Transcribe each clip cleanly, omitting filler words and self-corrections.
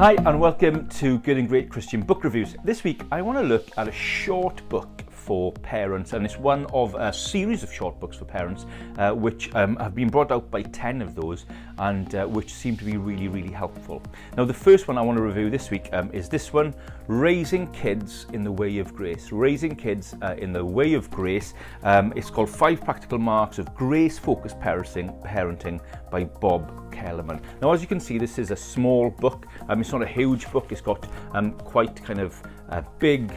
Hi and welcome to Good and Great Christian Book Reviews. This week I want to look at a short book for parents, and it's one of a series of short books for parents which have been brought out by 10 of those and which seem to be really helpful. Now the first one I want to review this week is this one, Raising Kids in the Way of Grace. Raising Kids in the Way of Grace. It's called 5 Practical Marks of Grace-Focused Parenting by Bob Kellemen. Now as you can see, this is a small book. It's not a huge book. It's got quite kind of big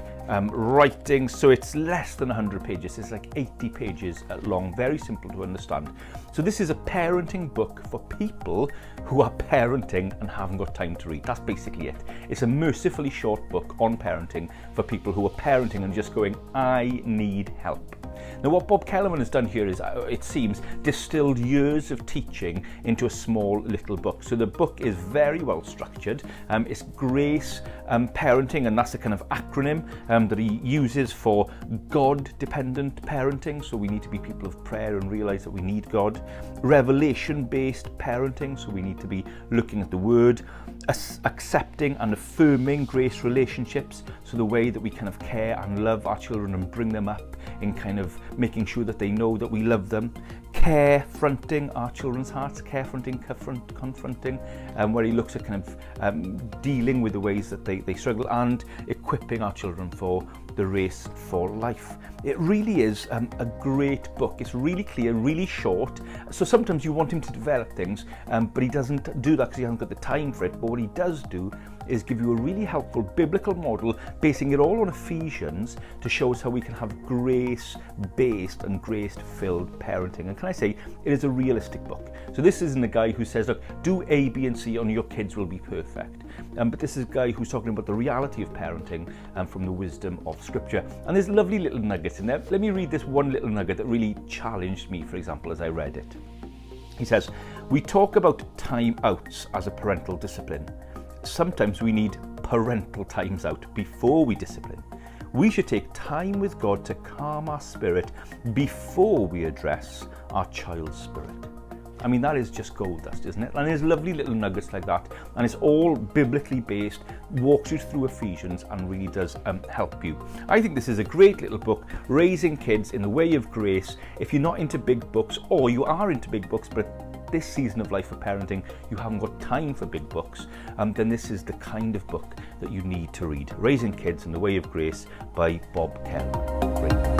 writing, so it's less than 100 pages. It's like 80 pages long, very simple to understand. So this is a parenting book for people who are parenting and haven't got time to read. That's basically it. It's a mercifully short book on parenting for people who are parenting and just going, I need help. Now what Bob Kellemen has done here is, it seems, distilled years of teaching into a small little book. So the book is very well structured. It's Grace Parenting, and that's a kind of acronym that he uses for God-dependent parenting. So we need to be people of prayer and realize that we need God. Revelation-based parenting, so we need to be looking at the Word. Accepting and affirming grace relationships, so the way that we kind of care and love our children and bring them up in kind of making sure that they know that we love them. Carefronting our children's hearts, confronting, where he looks at kind of dealing with the ways that they struggle, and equipping our children for the race for life. It really is a great book. It's really clear, really short. So sometimes you want him to develop things, but he doesn't do that because he hasn't got the time for it. But what he does do is give you a really helpful biblical model, basing it all on Ephesians, to show us how we can have grace-based and grace-filled parenting. And can I say, it is a realistic book. So this isn't a guy who says, look, do A, B, and C and your kids will be perfect. But this is a guy who's talking about the reality of parenting from the wisdom of Scripture. And there's lovely little nuggets in there. Let me read this one little nugget that really challenged me, for example, as I read it. He says, we talk about time outs as a parental discipline. Sometimes we need parental times out before we discipline. We should take time with God to calm our spirit before we address our child's spirit. I mean, that is just gold dust, isn't it? And there's lovely little nuggets like that, and it's all biblically based, walks you through Ephesians, and really does help you. I think this is a great little book, Raising Kids in the Way of Grace. If you're not into big books, or you are into big books, but this season of life for parenting, you haven't got time for big books, then this is the kind of book that you need to read. Raising Kids in the Way of Grace by Bob Kellemen. Great.